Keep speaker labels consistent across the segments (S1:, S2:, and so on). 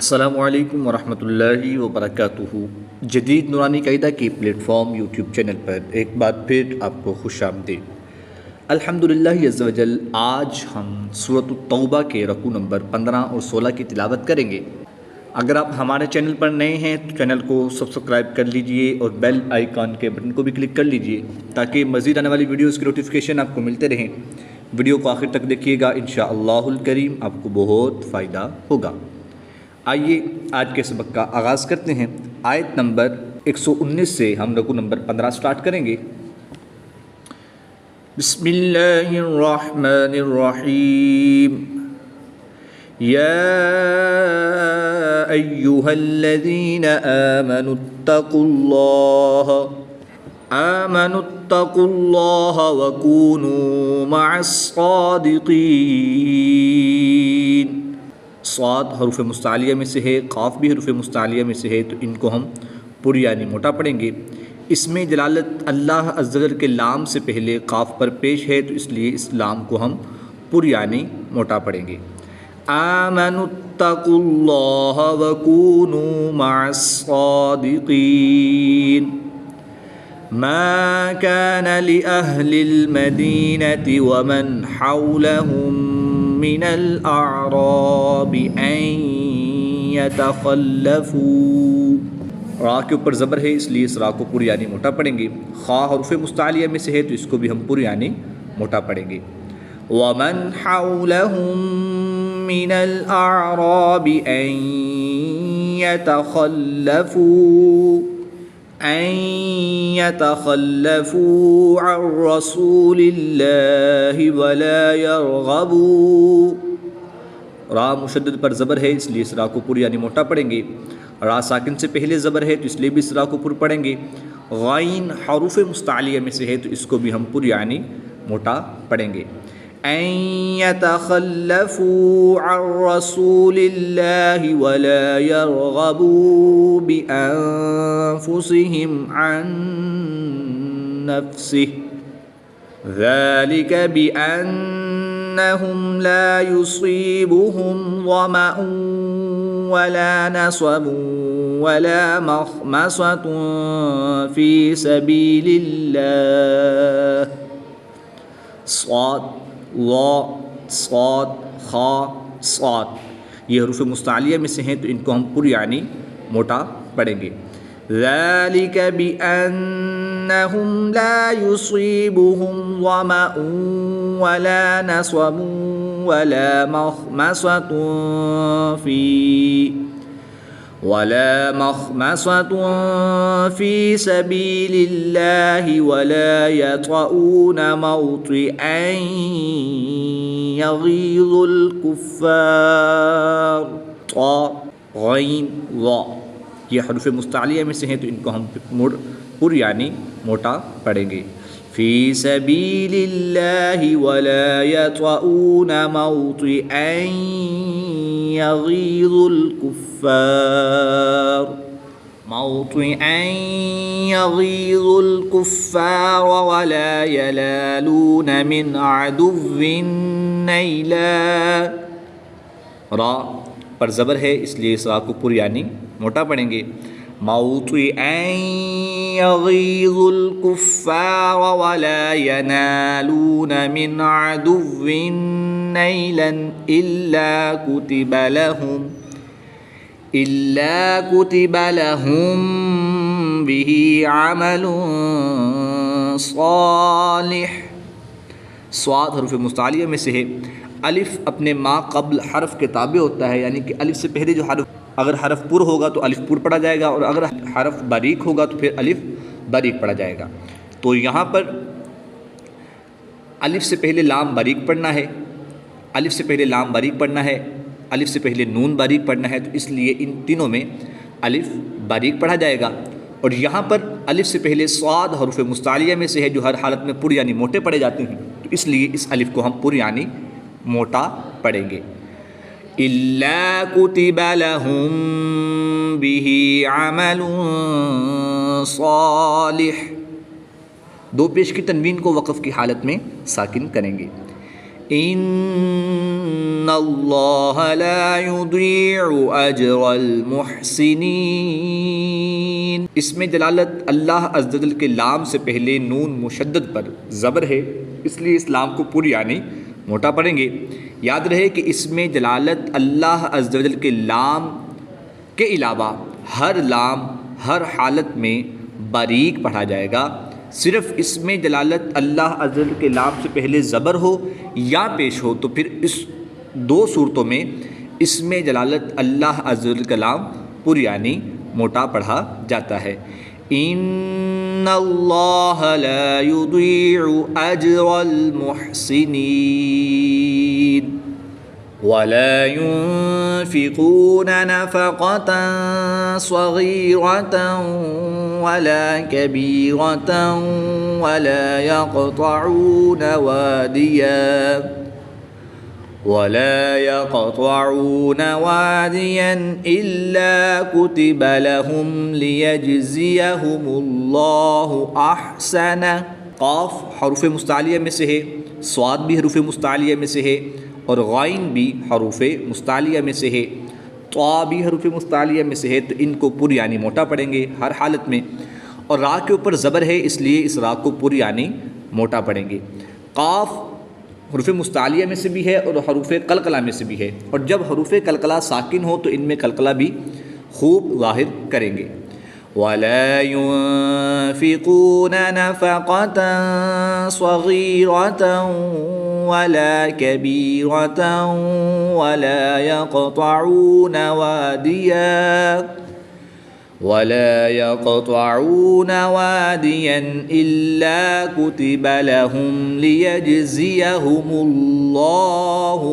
S1: अस्सलामुअलैकुम वरहमतुल्लाहि वबरकातुहू। जदीद नूरानी क़ायदा के प्लेटफॉर्म यूट्यूब चैनल पर एक बार फिर आपको खुशामदीद। अल्हम्दुलिल्लाह अज़्ज़ व जल, आज हम सूरत तौबा के रकू नंबर 15 और 16 की तिलावत करेंगे। अगर आप हमारे चैनल पर नए हैं तो चैनल को सब्सक्राइब कर लीजिए और बेल आइकन के बटन को भी क्लिक कर लीजिए ताकि मज़ीद आने वाली वीडियोज़ की नोटिफिकेशन आपको मिलते रहें। वीडियो को आखिर तक देखिएगा, इंशाअल्लाहुल करीम आपको बहुत फ़ायदा होगा। आइए आज के सबक का आगाज़ करते हैं। आयत नंबर 119 से हम रकू नंबर 15 स्टार्ट करेंगे। बिस्मिल्लाहिर्रहमानिर्रहीम। या अय्युहल्लज़ीना आमनुत्तकुल्लाह वकूनू मअस्सादिकीन। स्वाद हरूफ मुस्तालिया में से है, क़ाफ भी हरूफ मुस्तालिया में से है, तो इनको हम पुर यानी मोटा पढ़ेंगे। इसमें जलालत अल्लाह अज़्ज़ व जल के लाम से पहले क़ाफ पर पेश है, तो इसलिए इस लाम को हम पुर यानी मोटा पढ़ेंगे। आमनुत्तकुल्लाह वकूनू मअस्सादिकीन। मा कान लिअहलिल मदीनति वमन हौलहुम मिनल अअराबि अन यतखल्लफू। रा के ऊपर ज़बर है, इसलिए इस रा को पुर यानी मोटा पढ़ेंगे। खा हरुफ मुस्तालिया में से है, तो इसको भी हम पुर यानी मोटा पढ़ेंगे। वमन हौलहुम मिनल अअराबि अन यतखल्लफू अन रसूलिल्लाहि वला यरग़बू। रा मुशद्दद पर ज़बर है, इसलिए इस रा को पुर यानी मोटा पढ़ेंगे। रा साकिन से पहले ज़बर है, तो इसलिए भी इस रा को पुर पढ़ेंगे। ग़ाइन हरूफ मुस्तालिया में से है, तो इसको भी हम पुर यानी मोटा पढ़ेंगे। अन यतखल्लफू अन रसूलिल्लाहि वला यरग़बू बिअन्फुसिहिम अन नफ्सिहि ज़ालिक बिअन्नहुम ला युसीबुहुम ज़मअन वला नसबुन वला मख़मसतुन फ़ी सबीलिल्लाह। स्वाद वा स्वाद खा स्वाद ये हरूफ मुस्तालिया में से हैं, तो इनको हम पुर यानी मोटा पढ़ेंगे। ज़ालिक बिअन्नहुम ला युसीबुहुम ज़मअन वला नसबुन वला मख़मसतुन फ़ी सबीलिल्लाहि वला यतऊन मौतिअन यग़ीज़ुल कुफ़्फ़ार। ता ग़ैन वा ये हरूफ मुस्तालिया में से हैं, तो इनको हम पुर यानी मोटा पढ़ेंगे। फ़ी सबीलिल्लाहि वला यतऊन मौतिअन यग़ीज़ुल कुफ़्फ़ार मौतिअन यग़ीज़ुल कुफ़्फ़ार वला यलालून मिन अदुव्विन नैला। रा पर ज़बर है, इसलिए इस रा को पुर यानी मोटा पढ़ेंगे। मौतिअन यग़ीज़ुल कुफ़्फ़ार वला यनालून मिन अदुव्विन नैलन इल्ला कुतिब लहुम बिही अमलुन सालिह। स्वाद हरूफ मुस्तालिया में से है। अलिफ अपने मा क़ब्ल हरफ के ताबे होता है, यानी कि अलिफ से पहले जो हरफ, अगर हरफ पुर होगा तो अलिफ पुर पढ़ा जाएगा, और अगर हरफ बारीक होगा तो फिर अलिफ बारीक पढ़ा जाएगा। तो यहाँ पर अलिफ से पहले लाम बारीक पढ़ना है, अलिफ से पहले लाम बारीक पढ़ना है, अलिफ से पहले नून बारीक पढ़ना है, तो इसलिए इन तीनों में अलिफ बारीक पढ़ा जाएगा। और यहाँ पर अलिफ से पहले स्वाद हरूफ मुस्तालिया में से है, जो हर हालत में पुर यानी मोटे पढ़े जाते हैं, तो इसलिए इस अलिफ को हम पुर यानी मोटा पढ़ेंगे। इल्ला कुतिब लहुम बिही अमलुन सालिह। दो पेश की तनवीन को वक़फ़ की हालत में साकिन करेंगे। इन्नल्लाह ला युदीउ अजरल मुहसिनीन। इसमें जलालत अल्लाह अज़्ज़ वजल के लाम से पहले नून मुशद्दद पर ज़बर है, इसलिए इस लाम को पूरी यानी मोटा पढ़ेंगे। याद रहे कि इसमें जलालत अल्लाह अज़्ज़ वजल के लाम के अलावा हर लाम हर हालत में बारीक पढ़ा जाएगा। सिर्फ़ इसमें जलालत अल्लाह अज़्ज़ वजल के लाम से पहले ज़बर हो या पेश हो तो फिर इस दो सूरतों में इसमें जलालत अल्लाह अज़्ज़ वजल का लाम पूरी यानी मोटा पढ़ा जाता है। इन्नल्लाह ला युदीउ अजरल मुहसिनीन वला युनफ़िक़ून नफ़क़तन सग़ीरतन वला कबीरतन वला यक़तऊन वादियन इल्ला कुतिब लहुम लियजज़ियहुमुल्लाहु अहसन। क़ाफ़ हरूफ़ मुस्तालिया में से है, स्वाद भी हरूफ़ मुस्तालिया में से है और ग़ाइन भी हरूफ़ मुस्तालिया में से है, त्वा भी हरूफ़ मुस्तालिया में से है। तो इनको पूरी यानी मोटा पढ़ेंगे हर हालत में। और रा के ऊपर ज़बर है इसलिए इस रा को पूरी यानी मोटा पढ़ेंगे। क़ाफ़ हरूफ़ मुस्तालिया में से भी है और हरूफ़ कलकला में से भी है, और जब हरूफ़ कलकला साकिन हो तो इनमें कलकला भी खूब ज़ाहिर करेंगे। वला युनफ़िक़ून नफ़क़तन सग़ीरतन वला कबीरतन वला यक़तऊन वादियन इल्ला कुतिब लहुम लियजज़ियहुमुल्लाहु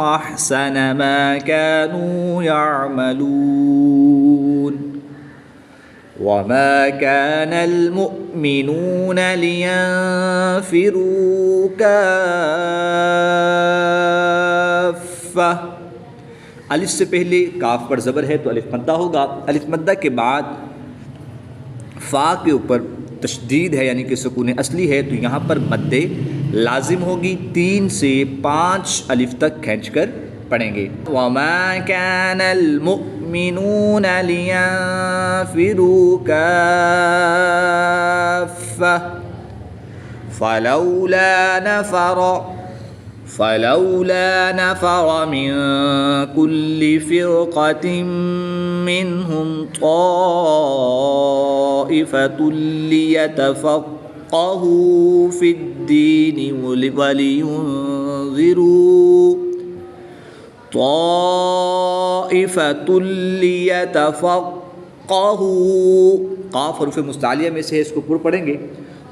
S1: अहसन मा कानू यअमलून। वमा कानल मुअ्मिनून लियंफ़िरू काफ़्फ़ा। अलिफ से पहले काफ पर ज़बर है तो अलिफ मद्दा होगा। अलिफ मद्दा के बाद फ़ा के ऊपर तशदीद है यानी कि सुकून असली है, तो यहाँ पर मद्दे लाजिम होगी। 3 से 5 अलिफ तक खींच कर पढ़ेंगे। वमा कानल मुअ्मिनून लियंफ़िरू काफ़्फ़ा फलौला नफ़र मिन कुल्लि फ़िरक़तिन मिनहुम ताइफ़तुन लियतफ़क़्क़हू फ़िद्दीन क़ाफ़ हरूफ़ मुस्तालिया में से है, इसको पूरा पढ़ेंगे।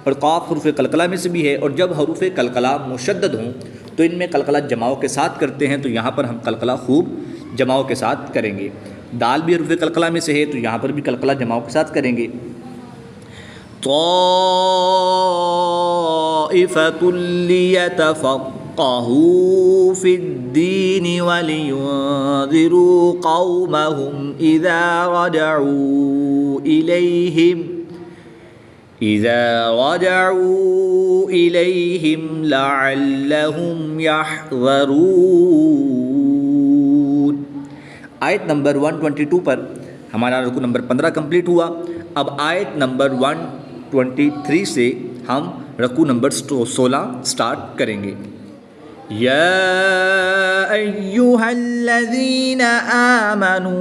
S1: और क़ाफ़ हरूफ़ कलकला में से भी है, और जब हरूफ़ कलकला मुशद्दद हों तो इनमें कलकला जमाओं के साथ करते हैं, तो यहाँ पर हम कलकला खूब जमाओं के साथ करेंगे। दाल भी हरूफ़ कलकला में से है, तो यहाँ पर भी कलकला जमाओं के साथ करेंगे। ताइफ़तुन लियतफ़क़्क़हू फ़िद्दीन वलियुनज़िरू क़ौमहुम इज़ा रजऊ इलैहिम लअल्लहुम यहज़रून। आयत नंबर 122 पर हमारा रुकू नंबर 15 कंप्लीट हुआ। अब आयत नंबर 123 से हम रुकू नंबर 16 स्टार्ट करेंगे। या अय्युहल्लज़ीना आमनू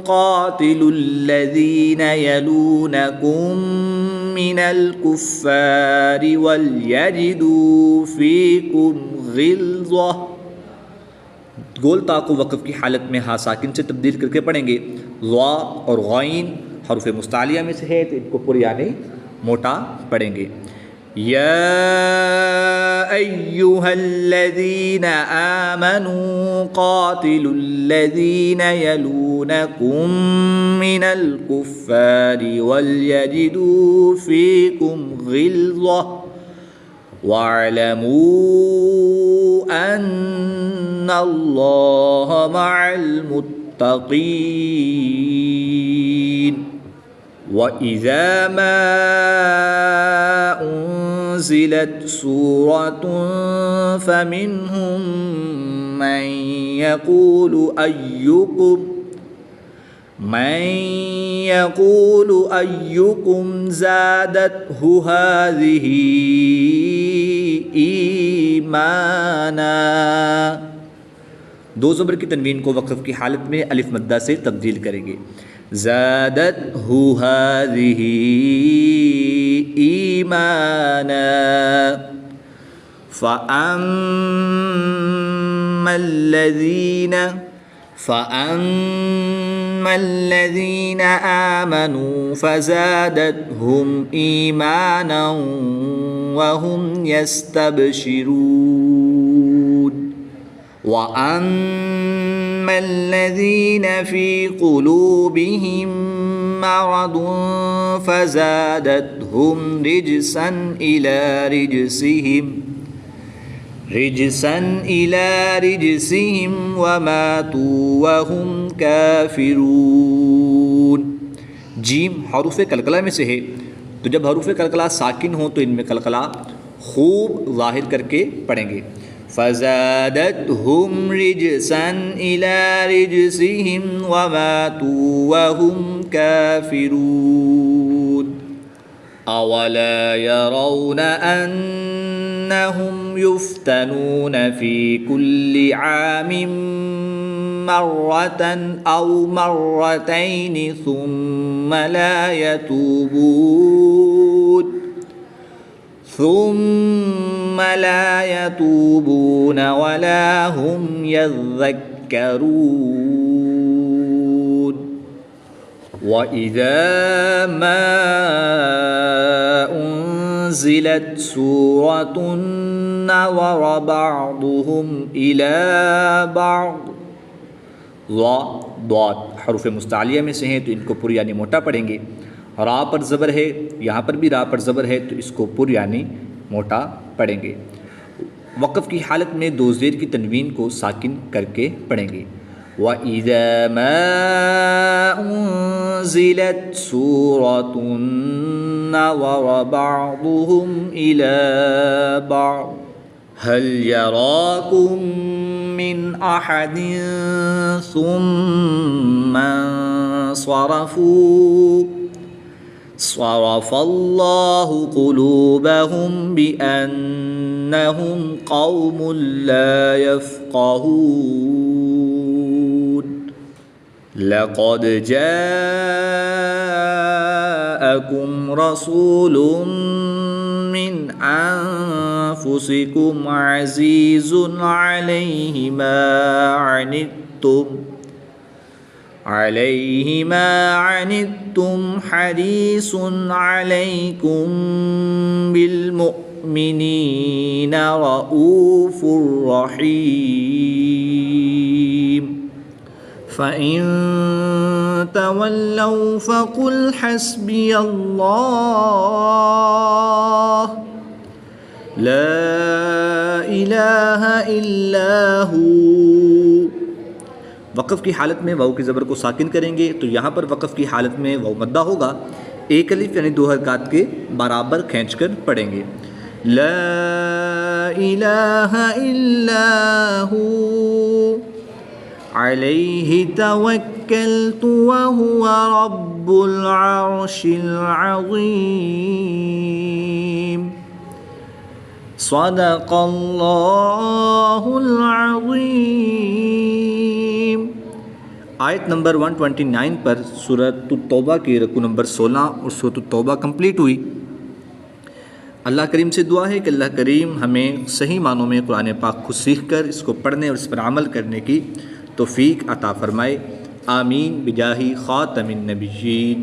S1: क़ातिलुल्लज़ीना यलूनकुम मिनल कुफ़्फ़ारि वलयजिदू फ़ीकुम ग़िल्ज़ह। गोल ता को वक़फ़ की हालत में हा साकिन से तब्दील करके पढ़ेंगे। ज़ा और ग़ाइन हरूफ़ मुस्तालिया में से है, तो इनको पूरी यानी मोटा पढ़ेंगे। या अय्युहल्लज़ीना आमनू क़ातिलुल्लज़ीना यलूनकुम मिनल कुफ़्फ़ारि वलयजिदू फ़ीकुम ग़िल्ज़ह वअलमू अन्नल्लाह मअल मुत्तक़ीन। व इज़ा मा उन्ज़िलत सूरतुन फ़मिन्हुम मन यक़ूलु अय्युकुम ज़ादतहु हाज़िही ईमाना। दो ज़बर की तनवीन को वक़फ़ की हालत में अलिफ मद्दा से तब्दील करेंगे। ज़ादतहु हाज़िही ईमाना। फ़अम्मल्लज़ीन आमनू फ़ज़ादतहुम ईमाना वहुम यस्तबशिरून। वअम्मल्लज़ीन फ़ी क़ुलूबिहिम मरदुन फ़ज़ादतहुम रिजसन इला रिजसिहिम वमातू वहुम काफिरून। जीम हरूफ कलकला में से है, तो जब हरूफ कलकला साकिन हो तो इनमें कलकला खूब ज़ाहिर करके पढ़ेंगे। फ़ज़ादतहुम रिजसन इला रिजसिहिम वमातू वहुम काफिरून। अवला यरौना अन्नहुम युफ्तनून फ़ी कुल्लि आमिन मर्रतन औ मर्रतैनि सुम्म ला यतूबून वला हुम यज़क्करून। वइज़ा मा उन्ज़िलत सूरतुन नज़र बअदुहुम इला बअद। ज़ाद हरूफ मुस्तालिया में से हैं, तो इनको पुर यानी मोटा पढ़ेंगे। रा पर ज़बर है, यहाँ पर भी रा पर ज़बर है, तो इसको पुर यानी मोटा पढ़ेंगे। वक़फ़ की हालत में दो ज़ेर की तनवीन को साकिन करके पढ़ेंगे। वइज़ा मा उन्ज़िलत सूरतुन नज़र बअदुहुम इला बअद हल यराकुम मिन अहदिन सुम्मा सरफ़ल्लाहु क़ुलूबहुम बिअन्नहुम क़ौमुन ला यफ़क़हून। लक़द जाअकुम रसूलुम मिन अनफुसिकुम अज़ीज़ुन अलैहि मा अनित्तुम हरीसुन अलैकुम बिलमुअ्मिनीना रऊफ़ुर रहीम। फ़इन तवल्लौ फ़क़ुल हस्बियल्लाह ला इलाहा इल्ला हू। वक़फ़ की हालत में वाव की ज़बर को साकिन करेंगे, तो यहाँ पर वक़फ़ की हालत में वाव मद्दा होगा। एक अलिफ यानी दो हरकत के बराबर खींचकर पढ़ेंगे। ला इलाहा इल्ला हू अलैहि तवक्कलतु व हुवा रब्बुल अर्शिल अज़ीम। सदक़ल्लाहुल अज़ीम। आयत नंबर 129 पर सूरत तौबा के रकू नंबर 16 और सूरत तौबा कंप्लीट हुई। अल्लाह करीम से दुआ है कि अल्लाह करीम हमें सही मानों में कुरान पाक को सीख कर इसको पढ़ने और इस पर अमल करने की तौफीक अता फ़रमाए। आमीन बिजाही ख़ातमिन नबिय्यीन।